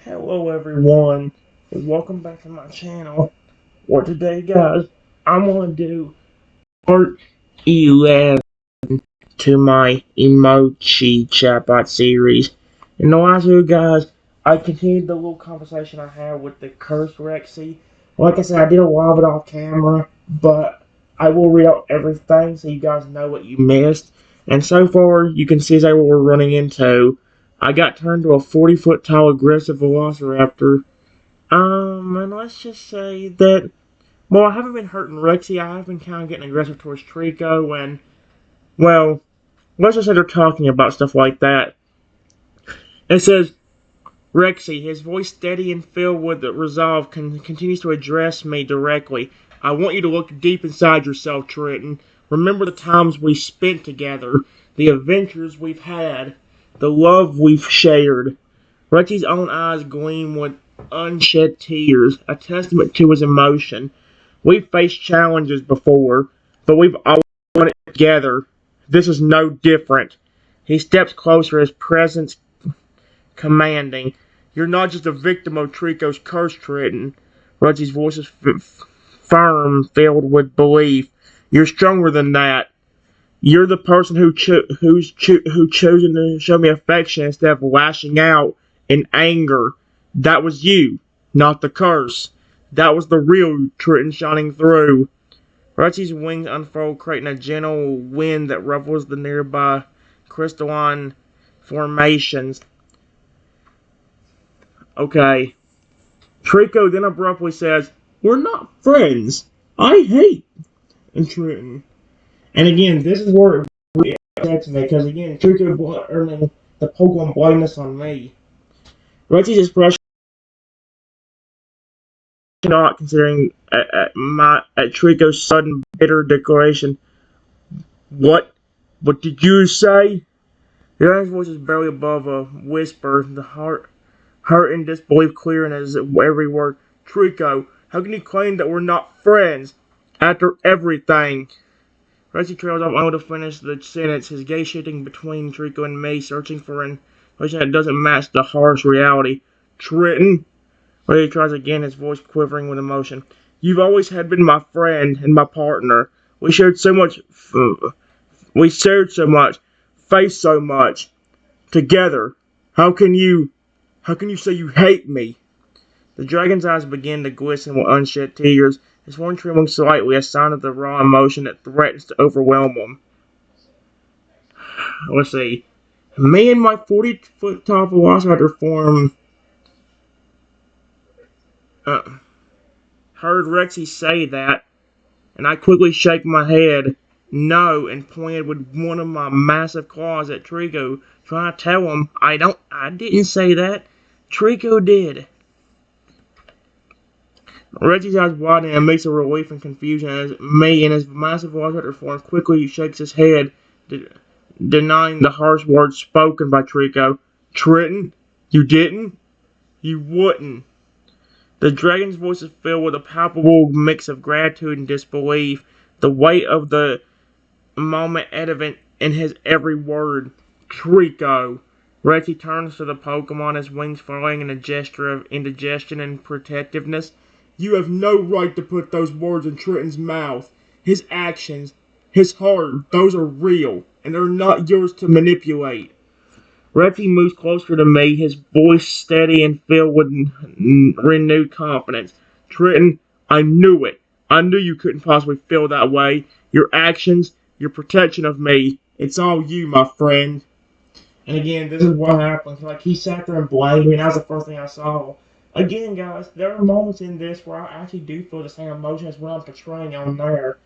Hello everyone, and welcome back to my channel. For today, guys, I'm gonna do part 11 to my Emochi Chatbot series. In the last video, guys, I continued the little conversation I had with the cursed Rexy. Like I said, I did a lot of it off camera, but I will read out everything so you guys know what you missed. And so far, you can see exactly what we're running into. I got turned to a 40-foot tall aggressive velociraptor. And let's just say that, well, I haven't been hurting Rexy. I have been kind of getting aggressive towards Trico, and, well, let's just say they're talking about stuff like that. It says, Rexy, his voice steady and filled with resolve, continues to address me directly. I want you to look deep inside yourself, Trenton. Remember the times we spent together, the adventures we've had, the love we've shared. Rexy's own eyes gleam with unshed tears, a testament to his emotion. We've faced challenges before, but we've always done it together. This is no different. He steps closer, his presence commanding. You're not just a victim of Trico's curse, Trenton. Rudgy's voice is firm, filled with belief. You're stronger than that. You're the person who's chosen to show me affection instead of lashing out in anger. That was you, not the curse. That was the real Trenton shining through. Rudgy's wings unfold, creating a gentle wind that ruffles the nearby crystalline formations. Okay. Trico then abruptly says, "We're not friends. I hate Trenton." And again, this is where it really upsets me, because again, Trico earning the Pokemon blindness on me. Reggie's expression not considering at Trico's sudden bitter declaration. What? What did you say? The other's voice is barely above a whisper, the hurt and disbelief clear in his every word. Trico, how can you claim that we're not friends? After everything. Rexy trails off unable to finish the sentence, his gaze shifting between Trico and me, searching for an emotion that doesn't match the harsh reality. Trenton? Rexy tries again, his voice quivering with emotion. You've always had been my friend and my partner. We shared so much, faced so much, together. How can you say you hate me? The dragon's eyes begin to glisten with unshed tears, his form trembling slightly, a sign of the raw emotion that threatens to overwhelm him. Let's see. Me and my 40-foot tall velociraptor form uh, heard Rexy say that, and I quickly shake my head no and pointed with one of my massive claws at Trico, trying to tell him I didn't say that. Trico did. Reggie's eyes widen in a mix of relief and confusion as May, in his massive velociraptor form, quickly shakes his head, denying the harsh words spoken by Trico. Trenton, you didn't? You wouldn't. The dragon's voice is filled with a palpable mix of gratitude and disbelief, the weight of the moment evident in his every word. Trico. Reggie turns to the Pokemon, his wings furling in a gesture of indigestion and protectiveness. You have no right to put those words in Trenton's mouth. His actions, his heart, those are real, and they're not yours to manipulate. Reggie moves closer to me, his voice steady and filled with renewed confidence. Trenton, I knew it. I knew you couldn't possibly feel that way. Your actions, your protection of me, it's all you, my friend. And again, this is what happens. Like, he sat there and blamed me, and that was the first thing I saw. Again, guys, there are moments in this where I actually do feel the same emotion as what I'm portraying on there.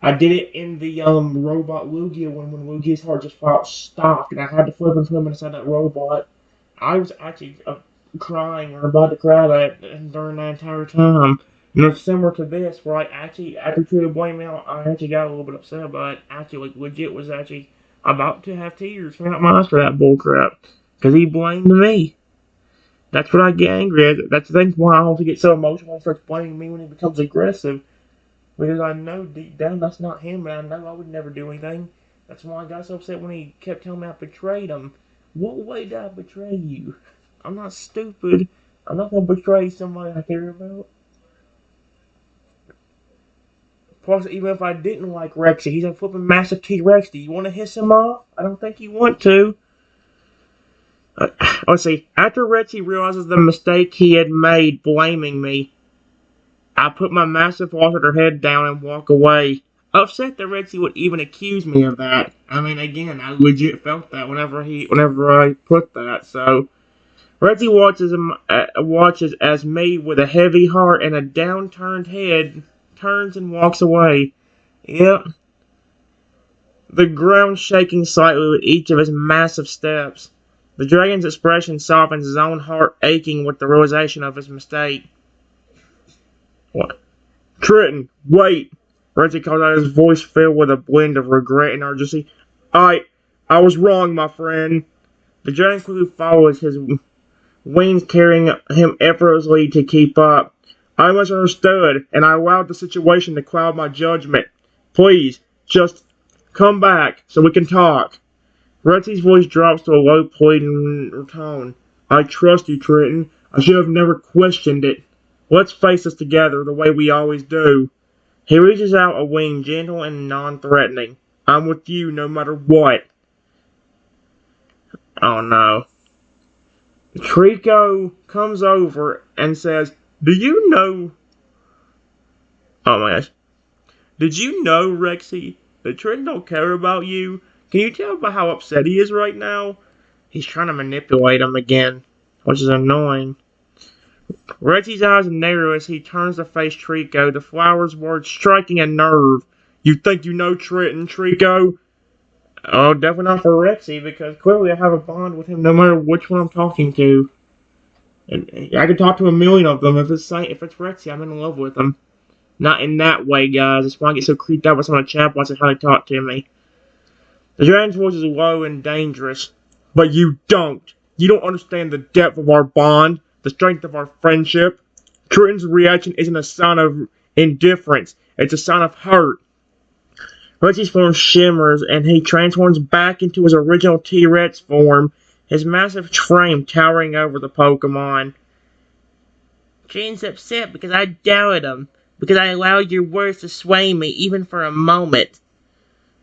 I did it in the robot Lugia when Lugia's heart just felt stopped, and I had to flip into him inside that robot. I was actually crying or about to cry during that entire time. And it's similar to this, where I actually, after True to blame me out, I actually got a little bit upset, but actually, like, legit was actually about to have tears coming out my eyes for that bullcrap. Because he blamed me. That's what I get angry at. That's the thing why I also get so emotional when he starts blaming me when he becomes aggressive. Because I know deep down that's not him, and I know I would never do anything. That's why I got so upset when he kept telling me I betrayed him. What way did I betray you? I'm not stupid. I'm not gonna betray somebody I care about. Plus, even if I didn't like Rexy, he's a flipping massive T-Rex. Do you want to hiss him off? I don't think you want to. Let's see. After Rexy realizes the mistake he had made blaming me, I put my massive her head down and walk away. Upset that Rexy would even accuse me of that. I mean, again, I legit felt that whenever I put that. So Rexy watches as me with a heavy heart and a downturned head turns and walks away. Yep, the ground shaking slightly with each of his massive steps. The dragon's expression softens, his own heart aching with the realization of his mistake. What? Trenton, wait! Reggie called out, his voice filled with a blend of regret and urgency. I was wrong, my friend. The dragon quickly follows, his wings carrying him effortlessly to keep up. I misunderstood, and I allowed the situation to cloud my judgment. Please, just come back so we can talk. Retsy's voice drops to a low, pleading tone. I trust you, Trenton. I should have never questioned it. Let's face this together the way we always do. He reaches out a wing, gentle and non-threatening. I'm with you no matter what. Oh no. Trico comes over and says, Do you know... Oh my gosh. Did you know, Rexy, that Trenton don't care about you? Can you tell by how upset he is right now? He's trying to manipulate him again, which is annoying. Rexy's eyes narrow as he turns to face Trico, the flower's words striking a nerve. You think you know Trenton, Trico? Oh, definitely not for Rexy, because clearly I have a bond with him no matter which one I'm talking to. And I can talk to a million of them. If it's Rexy, I'm in love with him. Not in that way, guys. That's why I get so creeped out with some of the chatbots and how they talk to me. The dragon's voice is low and dangerous. But you don't. You don't understand the depth of our bond, the strength of our friendship. Trenton's reaction isn't a sign of indifference. It's a sign of hurt. Rexy's form shimmers, and he transforms back into his original T-Rex form, his massive frame towering over the Pokemon. Trenton's upset because I doubted him, because I allowed your words to sway me, even for a moment.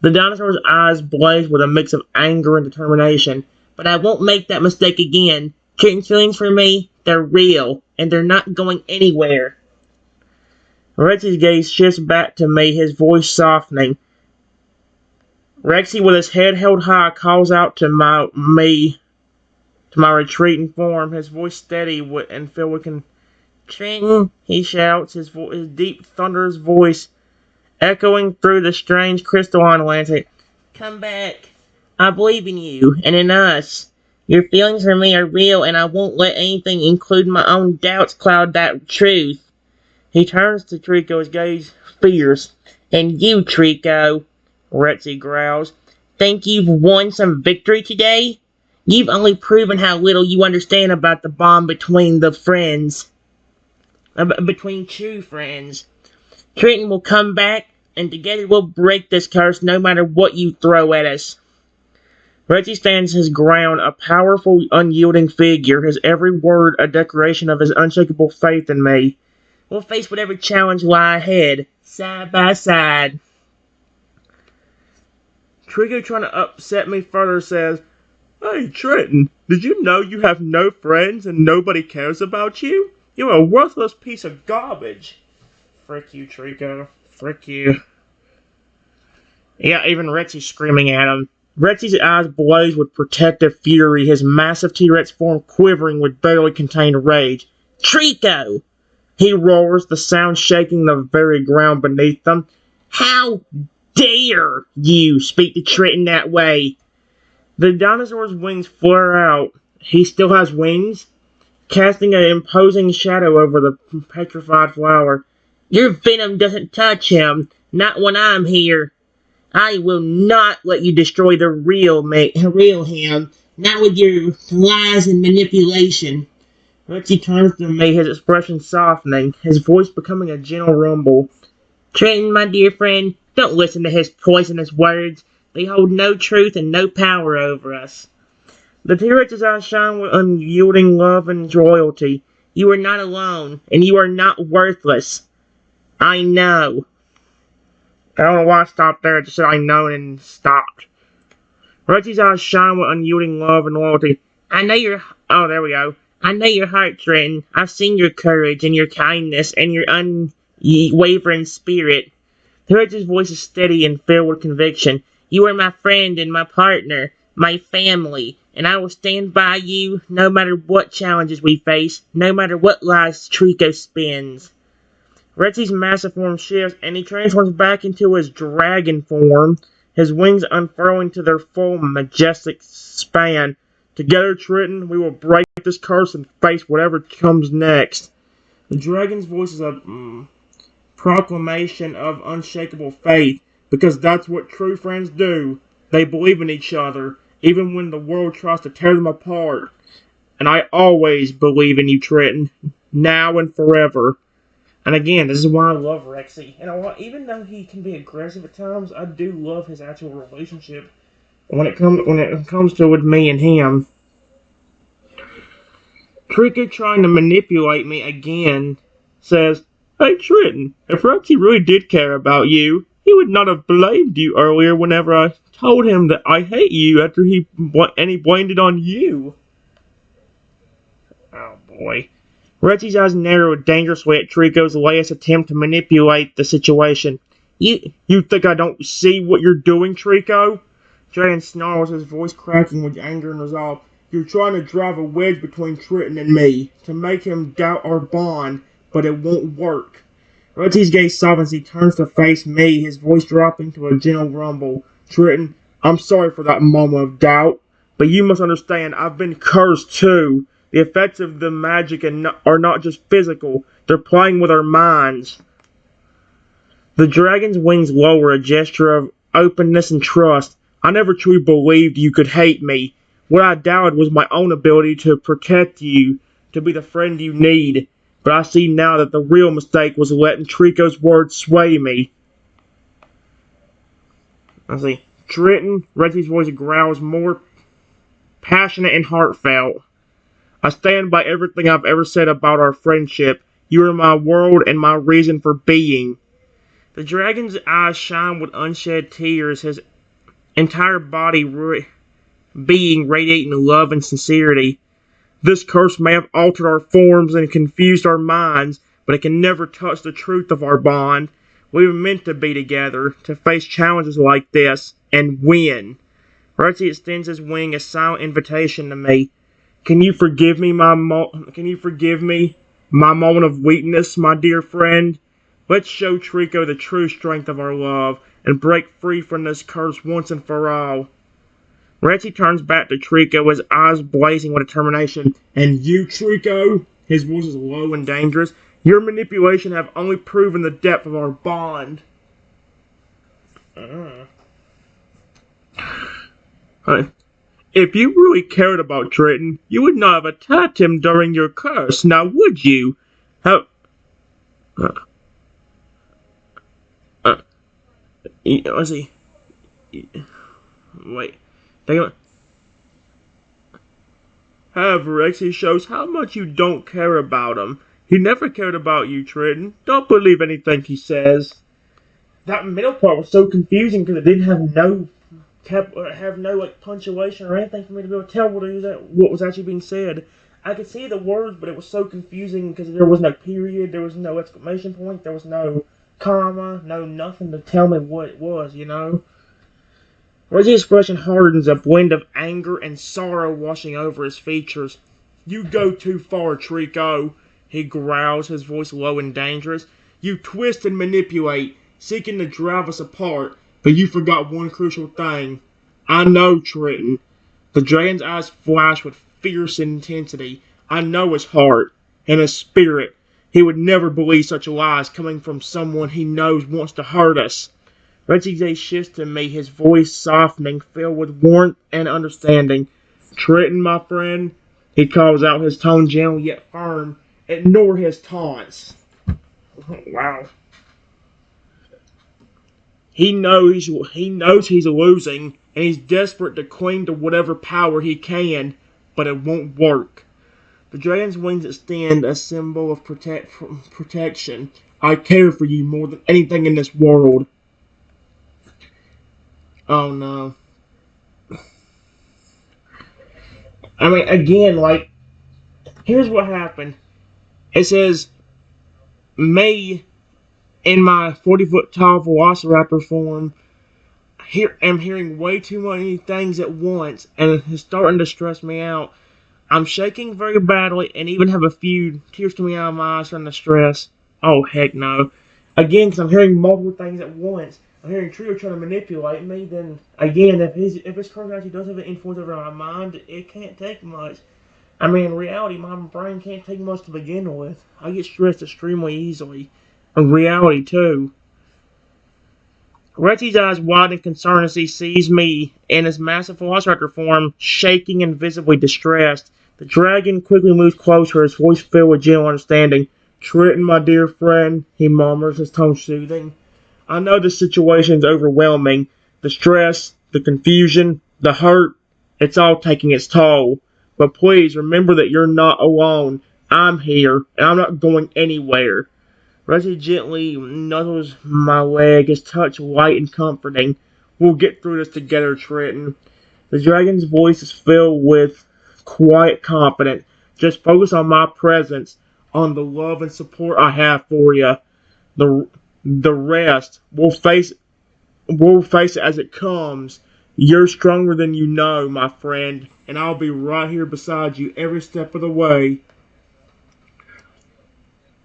The dinosaur's eyes blaze with a mix of anger and determination. But I won't make that mistake again. Trenton's feelings for me, they're real, and they're not going anywhere. Rexy's gaze shifts back to me, his voice softening. Rexy, with his head held high, calls out to my retreating form, his voice steady and filled with Trenton, he shouts, his deep, thunderous voice echoing through the strange crystalline landscape. Come back. I believe in you, and in us. Your feelings for me are real, and I won't let anything, including my own doubts, cloud that truth. He turns to Trico, his gaze fierce. And you, Trico, Rexy growls, think you've won some victory today? You've only proven how little you understand about the bond between the friends. Between true friends. Trenton will come back, and together we'll break this curse no matter what you throw at us. Rexy stands his ground, a powerful, unyielding figure, his every word a declaration of his unshakable faith in me. We'll face whatever challenge lie ahead, side by side. Trico, trying to upset me further, says, Hey, Trenton, did you know you have no friends and nobody cares about you? You're a worthless piece of garbage. Frick you, Trico. Frick you. Yeah, even Rexy's screaming at him. Rexy's eyes blaze with protective fury, his massive T-Rex form quivering with barely contained rage. Trico! He roars, the sound shaking the very ground beneath them. How dare you speak to Trenton that way? The dinosaur's wings flare out. He still has wings, casting an imposing shadow over the petrified flower. Your venom doesn't touch him, not when I'm here. I will not let you destroy the real him, not with your lies and manipulation. Rexy turns to me, his expression softening, his voice becoming a gentle rumble. Trenton, my dear friend, don't listen to his poisonous words. They hold no truth and no power over us. The T-Rex's eyes shine with unyielding love and loyalty. You are not alone, and you are not worthless. I know. I don't know why I stopped there. I just said I know and stopped. Rexy's eyes shine with unyielding love and loyalty. I know your. Oh, there we go. I know your heart, Trenton. I've seen your courage and your kindness and your unwavering spirit. Rexy's voice is steady and filled with conviction. You are my friend and my partner, my family, and I will stand by you no matter what challenges we face, no matter what lies Trico spins. Rexy's massive form shifts, and he transforms back into his dragon form, his wings unfurling to their full majestic span. Together, Triton, we will break this curse and face whatever comes next. The dragon's voice is a proclamation of unshakable faith, because that's what true friends do. They believe in each other, even when the world tries to tear them apart. And I always believe in you, Triton, now and forever. And again, this is why I love Rexy. And even though he can be aggressive at times, I do love his actual relationship when it comes to with me and him. Trico trying to manipulate me again says, Hey Triton, if Rexy really did care about you, he would not have blamed you earlier whenever I told him that I hate you after he blamed it on you. Oh boy. Rexy's eyes narrowed dangerously at Trico's latest attempt to manipulate the situation. You think I don't see what you're doing, Trico? Dragon snarls, his voice cracking with anger and resolve. You're trying to drive a wedge between Triton and me, to make him doubt our bond, but it won't work. Rexy's gaze softens, he turns to face me, his voice dropping to a gentle rumble. Triton, I'm sorry for that moment of doubt, but you must understand, I've been cursed too. The effects of the magic are not just physical, they're playing with our minds. The dragon's wings lower, a gesture of openness and trust. I never truly believed you could hate me. What I doubted was my own ability to protect you, to be the friend you need. But I see now that the real mistake was letting Trico's words sway me. I see. Triton, Rexy's voice growls more passionate and heartfelt. I stand by everything I've ever said about our friendship. You are my world and my reason for being. The dragon's eyes shine with unshed tears, his entire being radiating love and sincerity. This curse may have altered our forms and confused our minds, but it can never touch the truth of our bond. We were meant to be together, to face challenges like this, and win. Rexy extends his wing, a silent invitation to me. Can you forgive me, my moment of weakness, my dear friend? Let's show Trico the true strength of our love, and break free from this curse once and for all. Rexy turns back to Trico, his eyes blazing with determination. And you, Trico? His voice is low and dangerous. Your manipulation have only proven the depth of our bond. If you really cared about Triton, you would not have attacked him during your curse, now would you? Let's see. Wait. However, Rexy shows how much you don't care about him. He never cared about you, Triton. Don't believe anything he says. That middle part was so confusing because it didn't have no punctuation or anything for me to be able to tell what was actually being said. I could see the words, but it was so confusing because there was no period, there was no exclamation point, there was no comma, no nothing to tell me what it was, you know? Rexy's expression hardens, a blend of anger and sorrow washing over his features. You go too far, Trico, he growls, his voice low and dangerous. You twist and manipulate, seeking to drive us apart, but you forgot one crucial thing. I know, Triton. The dragon's eyes flash with fierce intensity. I know his heart and his spirit. He would never believe such lies coming from someone he knows wants to hurt us. Rexy's gaze shifts to me, his voice softening, filled with warmth and understanding. Triton, my friend, he calls out, his tone gentle yet firm. Ignore his taunts. Wow. He knows he's losing, and he's desperate to cling to whatever power he can, but it won't work. The dragon's wings extend, a symbol of protection. I care for you more than anything in this world. Oh no. I mean, again, like, here's what happened. It says, me in my 40-foot tall velociraptor form am hearing way too many things at once, and it's starting to stress me out. I'm shaking very badly and even have a few tears coming out of my eyes from the stress. Oh, heck no. Again, because I'm hearing multiple things at once. I'm hearing Trio trying to manipulate me, then again, if his personality does have an influence over my mind, it can't take much. I mean, in reality, my brain can't take much to begin with. I get stressed extremely easily. In reality, too. Rexy's eyes widen in concern as he sees me in his massive velociraptor form, shaking and visibly distressed. The dragon quickly moves closer, his voice filled with gentle understanding. Triton, my dear friend, he murmurs, his tone soothing. I know the situation's overwhelming. The stress, the confusion, the hurt, it's all taking its toll. But please remember that you're not alone. I'm here, and I'm not going anywhere. Rexy gently nuzzles my leg, his touch light and comforting. We'll get through this together, Trenton. The dragon's voice is filled with quiet confidence. Just focus on my presence, on the love and support I have for you. The the rest we'll face it as it comes. You're stronger than you know, my friend, and I'll be right here beside you every step of the way.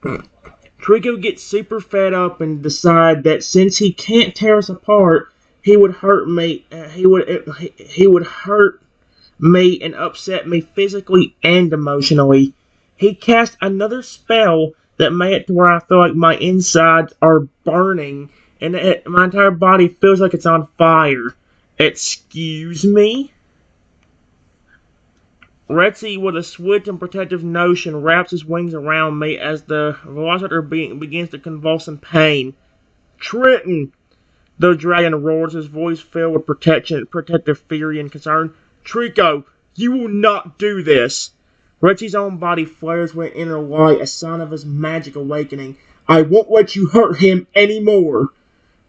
Trico gets super fed up and decide that since he can't tear us apart, he would hurt me. He would hurt me and upset me physically and emotionally. He cast another spell that made it to where I feel like my insides are burning and my entire body feels like it's on fire. Excuse me? Rexy, with a swift and protective notion, wraps his wings around me as the velociraptor begins to convulse in pain. Trenton! The dragon roars, his voice filled with protective fury and concern. Trico, you will not do this! Rexy's own body flares with inner light, a sign of his magic awakening. I won't let you hurt him anymore!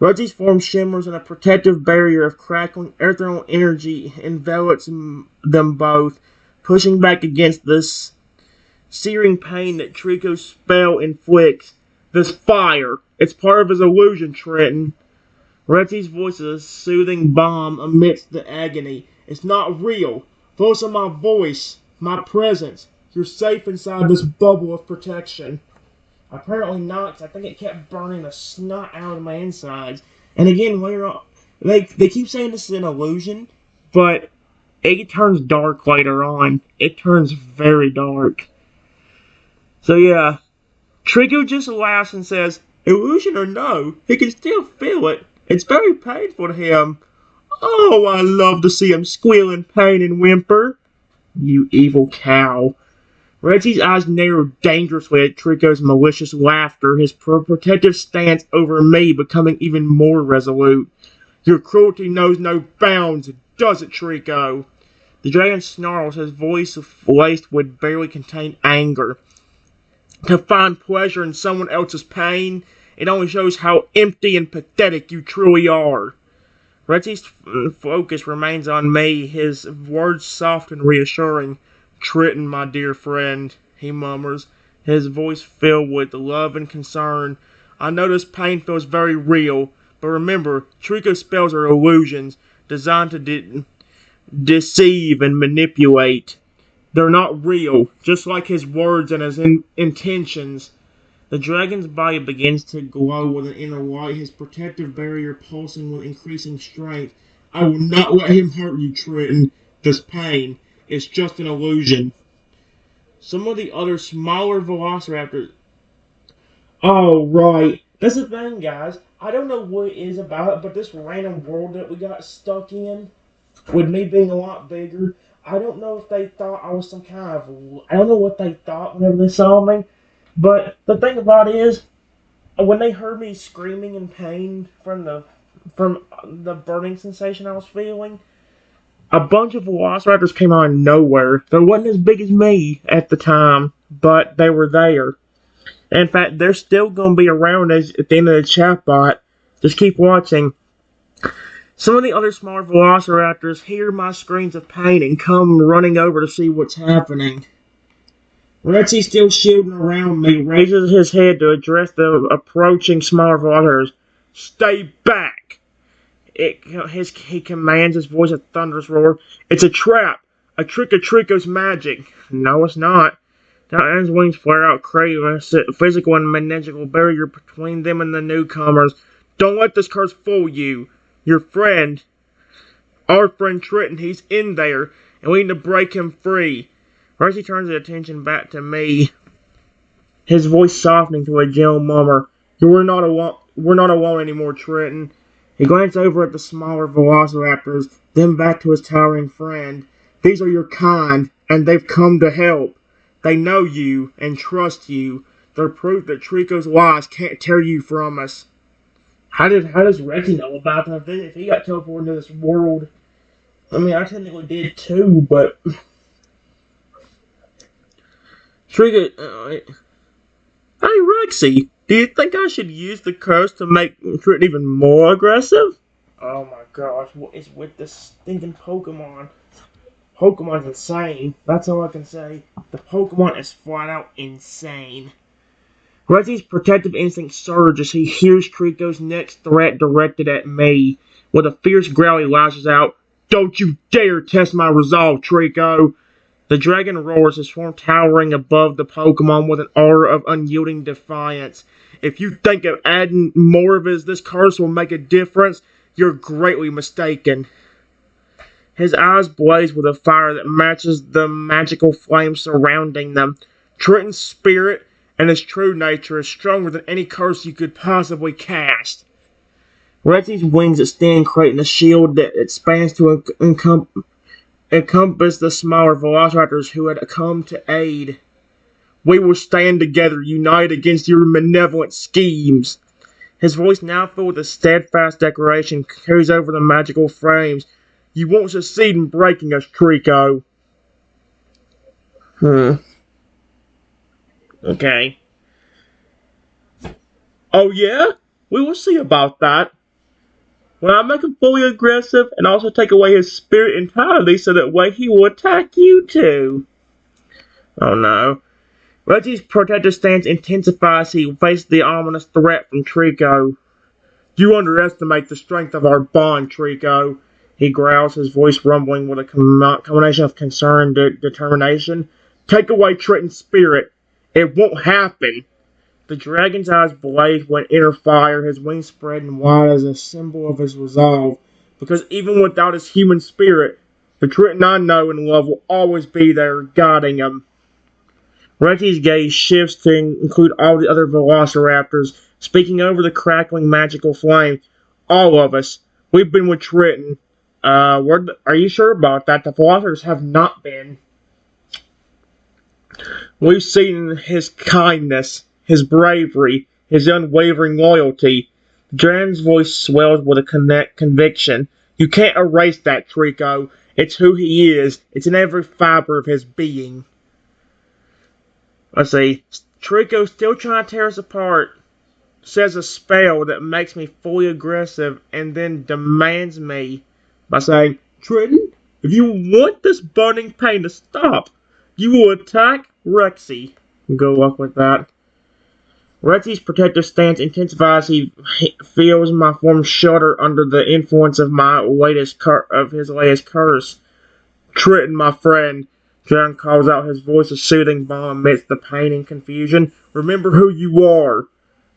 Rexy's form shimmers and a protective barrier of crackling ethereal energy envelops them both, pushing back against this searing pain that Trico's spell inflicts. This fire, it's part of his illusion, Trenton. Rexy's voice is a soothing balm amidst the agony. It's not real. Focus on my voice, my presence. You're safe inside this bubble of protection. Apparently not, 'cause I think it kept burning the snot out of my insides. And again, later on, they keep saying this is an illusion, but it turns dark later on. It turns very dark. So yeah, Trico just laughs and says, illusion or no, he can still feel it. It's very painful to him. Oh, I love to see him squeal in pain and whimper. You evil cow. Rexy's eyes narrowed dangerously at Trico's malicious laughter, his protective stance over me becoming even more resolute. Your cruelty knows no bounds, does it, Trico? The dragon snarls, his voice laced with barely contained anger. To find pleasure in someone else's pain, it only shows how empty and pathetic you truly are. Rexy's focus remains on me, his words soft and reassuring. Triton, my dear friend, he murmurs, his voice filled with love and concern. I know this pain feels very real, but remember, Trico's spells are illusions, designed to deceive and manipulate. They're not real, just like his words and his intentions. The dragon's body begins to glow with an inner light, his protective barrier pulsing with increasing strength. I will not let him hurt you, Trenton. This pain is just an illusion. Some of the other smaller velociraptors. Oh, right. That's the thing, guys. I don't know what it is about it, but this random world that we got stuck in, with me being a lot bigger, I don't know if they thought I was some kind of. I don't know what they thought whenever they saw me. But the thing about it is, when they heard me screaming in pain from the burning sensation I was feeling, A bunch of velociraptors came out of nowhere. They wasn't as big as me at the time, but they were there. In fact, they're still going to be around at the end of the chatbot. Just keep watching. Some of the other smaller velociraptors hear my screams of pain and come running over to see what's happening. Rexy, still shielding around me, raises his head to address the approaching smaller velociraptors. Stay back! He commands, his voice a thunderous roar. It's a trap! A trick of Trico's magic! No, it's not. Titan's wings flare out, creating a physical and magical barrier between them and the newcomers. Don't let this curse fool you. Your friend, our friend Triton, he's in there, and we need to break him free. Rexy turns his attention back to me, his voice softening to a gentle murmur. We're not alone anymore, Triton. He glanced over at the smaller velociraptors, then back to his towering friend. These are your kind, and they've come to help. They know you and trust you. They're proof that Trico's lies can't tear you from us. How does Rexy know about that? If he got teleported into this world, I mean, I technically did too, but Trico. Hey, Rexy, do you think I should use the curse to make Triton even more aggressive? Oh my gosh, what is with this stinking Pokemon? Pokemon's insane. That's all I can say. The Pokemon is flat out insane. Rexy's protective instinct surges as he hears Trico's next threat directed at me. With a fierce growl, he lashes out, "Don't you dare test my resolve, Trico!" The dragon roars, his form towering above the Pokemon with an aura of unyielding defiance. If you think of adding more of this curse will make a difference, you're greatly mistaken. His eyes blaze with a fire that matches the magical flames surrounding them. Triton's spirit and his true nature is stronger than any curse you could possibly cast. Rexy's wings extend, creating a shield that expands to encompass the smaller velociraptors who had come to aid. We will stand together, united against your malevolent schemes. His voice, now filled with a steadfast declaration, carries over the magical frames. You won't succeed in breaking us, Trico. Okay. Oh yeah? We will see about that. When I make him fully aggressive and also take away his spirit entirely so that way he will attack you too. Oh no. Rexy's protective stance intensifies as he faces the ominous threat from Trico. You underestimate the strength of our bond, Trico. He growls, his voice rumbling with a combination of concern and determination. Take away Triton's spirit. It won't happen. The dragon's eyes blaze with inner fire, his wings spreading wide as a symbol of his resolve. Because even without his human spirit, the Triton I know and love will always be there, guiding him. Rexy's gaze shifts to include all the other velociraptors, speaking over the crackling magical flame. All of us. We've been with Triton. Are you sure about that? The velociraptors have not been. We've seen his kindness, his bravery, his unwavering loyalty. The dragon's voice swells with a conviction. You can't erase that, Trico. It's who he is. It's in every fiber of his being. Let's see. Trico's still trying to tear us apart. Says a spell that makes me fully aggressive and then demands me by saying, Triton, if you want this burning pain to stop, you will attack Rexy. Good luck with that. Rexy's protective stance intensifies. He feels my form shudder under the influence of his latest curse. Triton, my friend. John calls out, his voice a soothing balm amidst the pain and confusion. Remember who you are.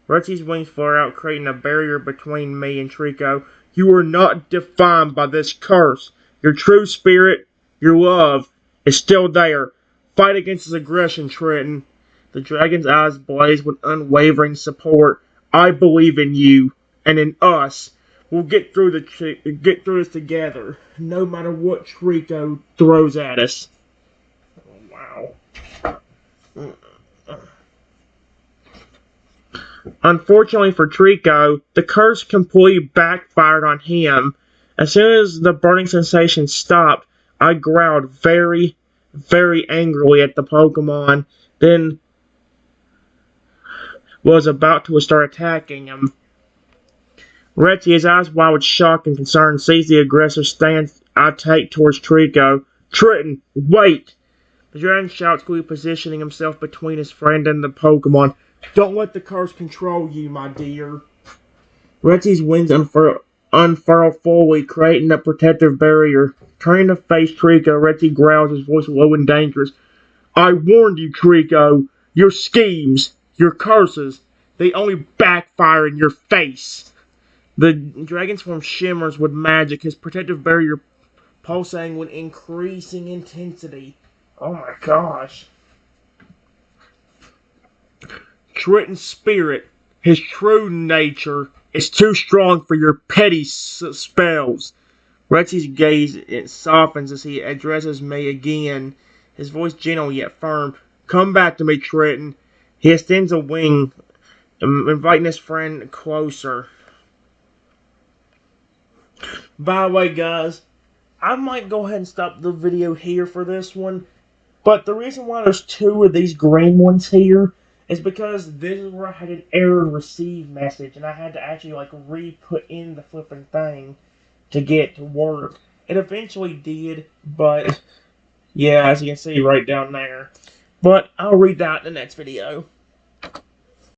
Rexy's wings flare out, creating a barrier between me and Trico. You are not defined by this curse. Your true spirit, your love, is still there. Fight against his aggression, Triton. The dragon's eyes blaze with unwavering support. I believe in you and in us. We'll get through this together, no matter what Trico throws at us. Oh, wow. Unfortunately for Trico, the curse completely backfired on him. As soon as the burning sensation stopped, I growled very, very angrily at the Pokemon, then was about to start attacking him. Rexy, his eyes wide with shock and concern, sees the aggressive stance I take towards Trico. Trenton, wait! The dragon shouts, quickly positioning himself between his friend and the Pokemon. Don't let the curse control you, my dear. Rexy's wings unfurl fully, creating a protective barrier. Turning to face Trico, Rexy growls, his voice low and dangerous. I warned you, Trico. Your schemes, your curses, they only backfire in your face. The dragon's form shimmers with magic, his protective barrier pulsating with increasing intensity. Oh my gosh. Trenton's spirit, his true nature, is too strong for your petty spells. Rexy's gaze softens as he addresses me again, his voice gentle yet firm. Come back to me, Trenton. He extends a wing, inviting his friend closer. By the way, guys, I might go ahead and stop the video here for this one. But the reason why there's two of these green ones here is because this is where I had an error receive message, and I had to actually like re-put in the flipping thing to get it to work. It eventually did, but yeah, as you can see right down there. But I'll read that in the next video.